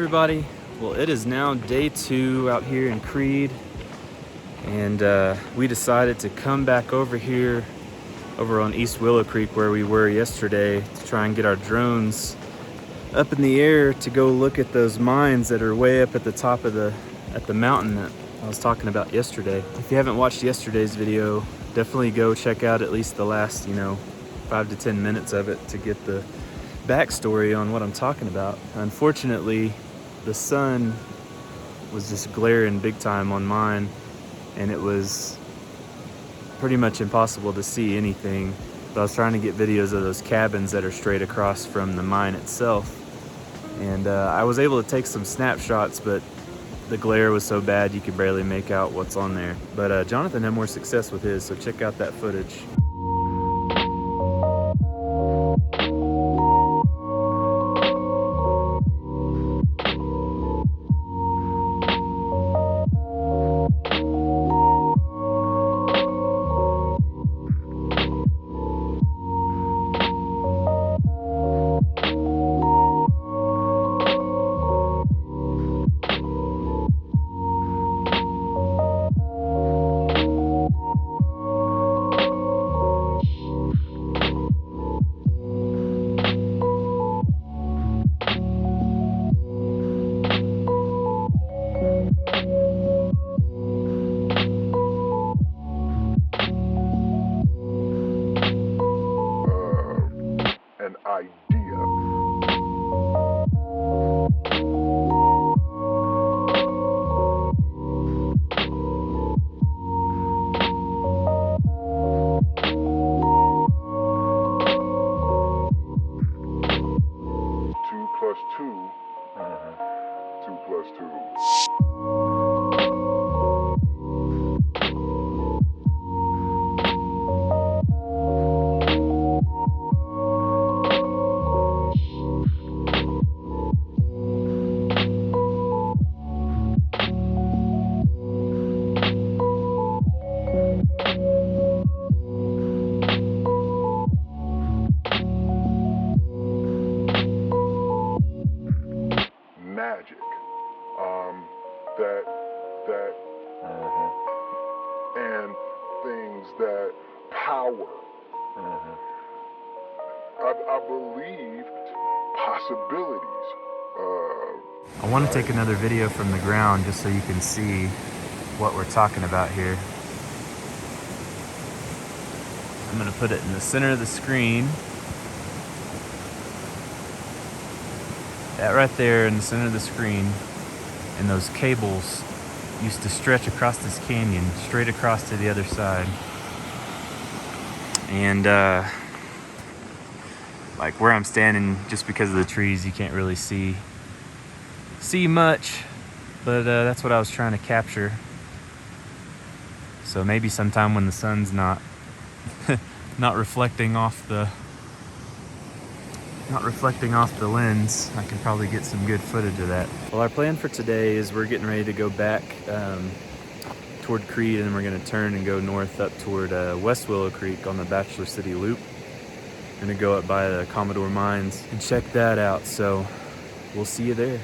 everybody. Well, it is now day 2 out here in Creede, and we decided to come back over here over on East Willow Creek where we were yesterday to try and get our drones up in the air to go look at those mines that are way up at the top of the mountain that I was talking about yesterday. If you haven't watched yesterday's video, definitely go check out at least the last 5 to 10 minutes of it to get the backstory on what I'm talking about. Unfortunately, the sun was just glaring big time on mine, and it was pretty much impossible to see anything. But I was trying to get videos of those cabins that are straight across from the mine itself, and I was able to take some snapshots, but the glare was so bad you could barely make out what's on there. But Jonathan had more success with his, so check out that footage. And things that power. I believed possibilities. I want to take another video from the ground just so you can see what we're talking about here. I'm going to put it in the center of the screen. That right there in the center of the screen, and those cables used to stretch across this canyon straight across to the other side. And like where I'm standing, just because of the trees, you can't really see much, but that's what I was trying to capture. So maybe sometime when the sun's not not reflecting off the lens, I can probably get some good footage of that. Well, our plan for today is we're getting ready to go back toward Creede, and we're going to turn and go north up toward West Willow Creek on the Bachelor City Loop. We're going to go up by the Commodore Mines and check that out, so we'll see you there.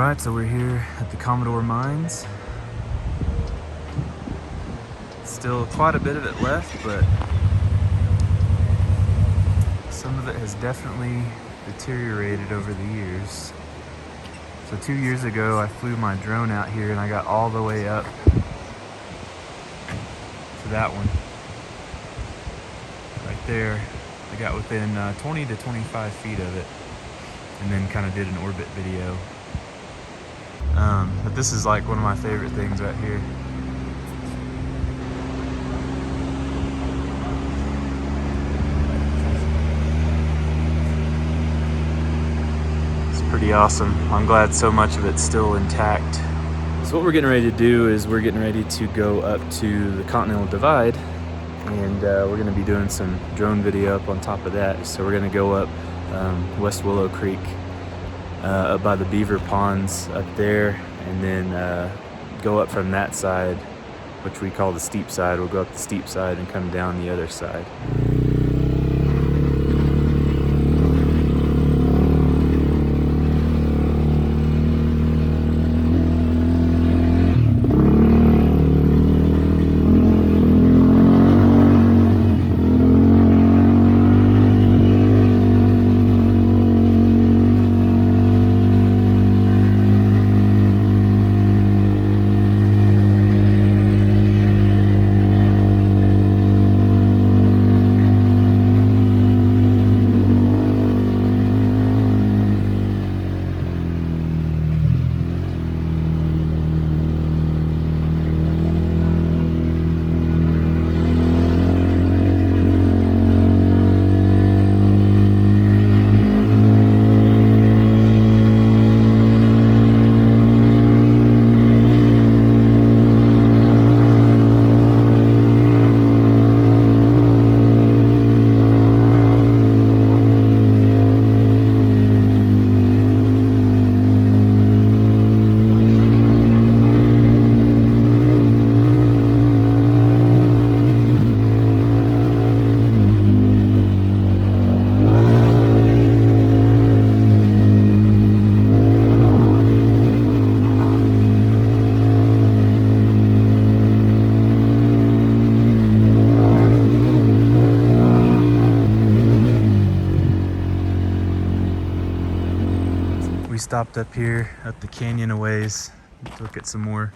Alright, so we're here at the Commodore Mines. Still quite a bit of it left, but some of it has definitely deteriorated over the years. So 2 years ago, I flew my drone out here and I got all the way up to that one. Right there, I got within 20 to 25 feet of it, and then kind of did an orbit video. But this is like one of my favorite things right here. It's pretty awesome. I'm glad so much of it's still intact. So what we're getting ready to do is we're getting ready to go up to the Continental Divide, and we're going to be doing some drone video up on top of that. So we're going to go up West Willow Creek, up by the beaver ponds up there, and then go up from that side, which we call the steep side. We'll go up the steep side and come down the other side. We stopped up here, up the canyon a ways, to look at some more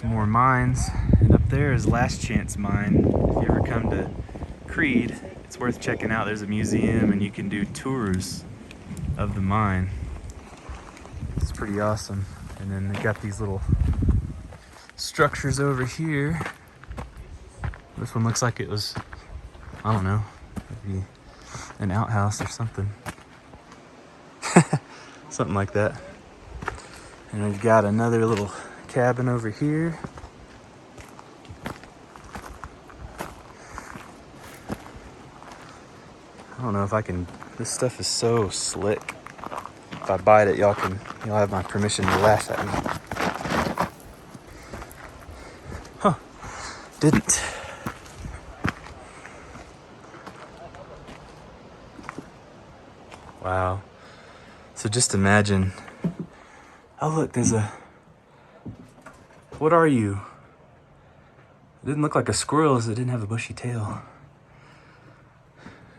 mines. And up there is Last Chance Mine. If you ever come to Creede, it's worth checking out. There's a museum and you can do tours of the mine. It's pretty awesome. And then they got these little structures over here. This one looks like it was, I don't know, maybe an outhouse or something. Something like that. And we've got another little cabin over here. I don't know if I can, this stuff is so slick. If I bite it, you'll have my permission to laugh at me. Huh, didn't. Wow. So just imagine, oh look, there's a, what are you? It didn't look like a squirrel, so it didn't have a bushy tail.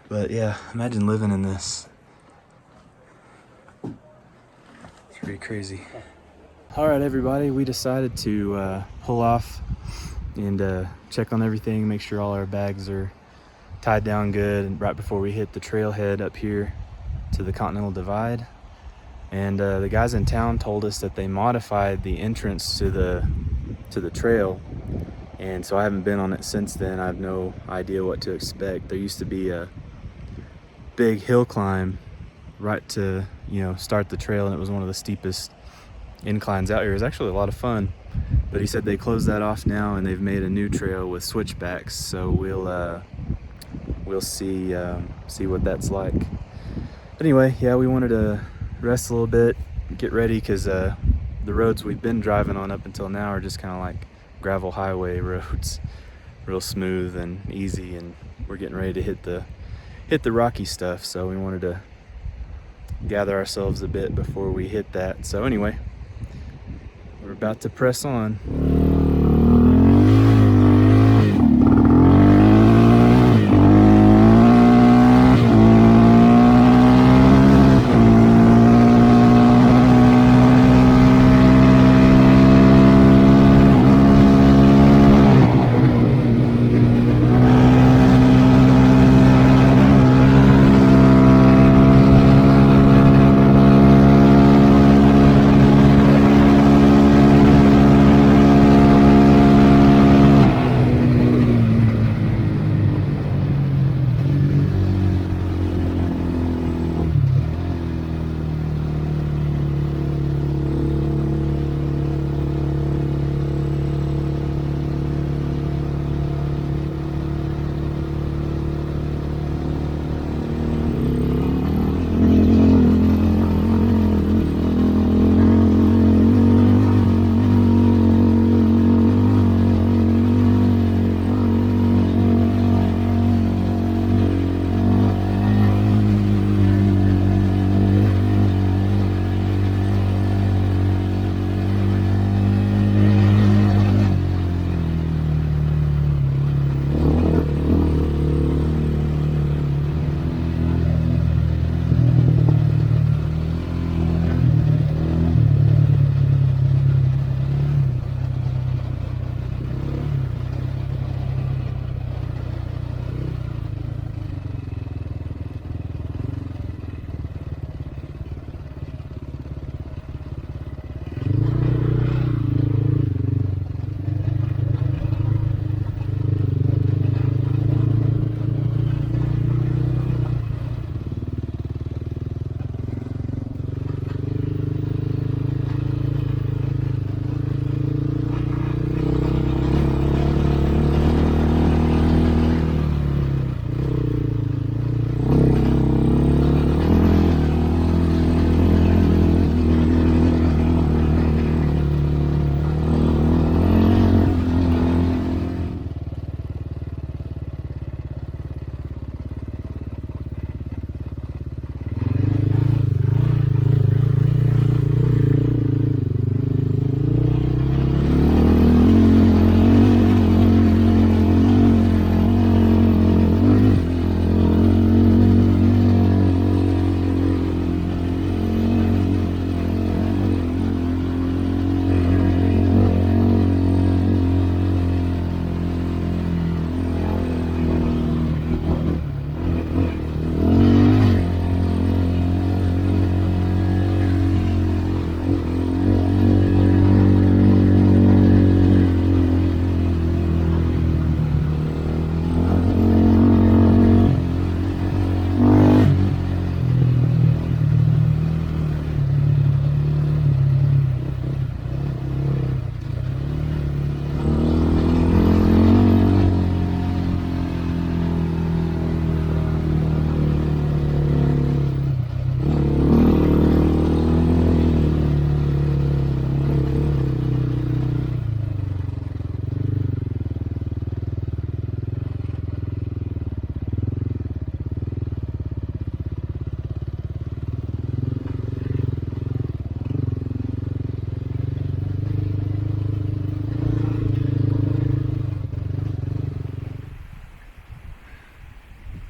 But yeah, imagine living in this. It's pretty crazy. All right, everybody, we decided to pull off and check on everything, make sure all our bags are tied down good, and right before we hit the trailhead up here to the Continental Divide. And the guys in town told us that they modified the entrance to the trail, and so I haven't been on it since then. I have no idea what to expect. There used to be a big hill climb right to, start the trail, and it was one of the steepest inclines out here. It was actually a lot of fun, but he said they closed that off now and they've made a new trail with switchbacks, so we'll see what that's like. But anyway, yeah, we wanted to rest a little bit, get ready, because the roads we've been driving on up until now are just kind of like gravel highway roads, real smooth and easy, and we're getting ready to hit the rocky stuff. So we wanted to gather ourselves a bit before we hit that. So anyway, we're about to press on.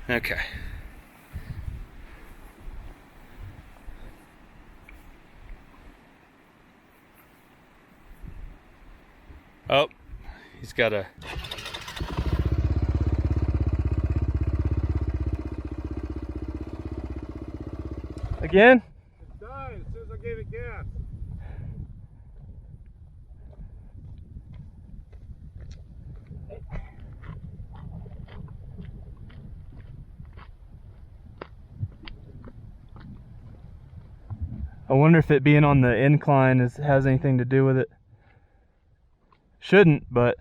Okay. Oh, he's got a... Again? It died as soon as I gave it gas. I wonder if it being on the incline has anything to do with it. Shouldn't, but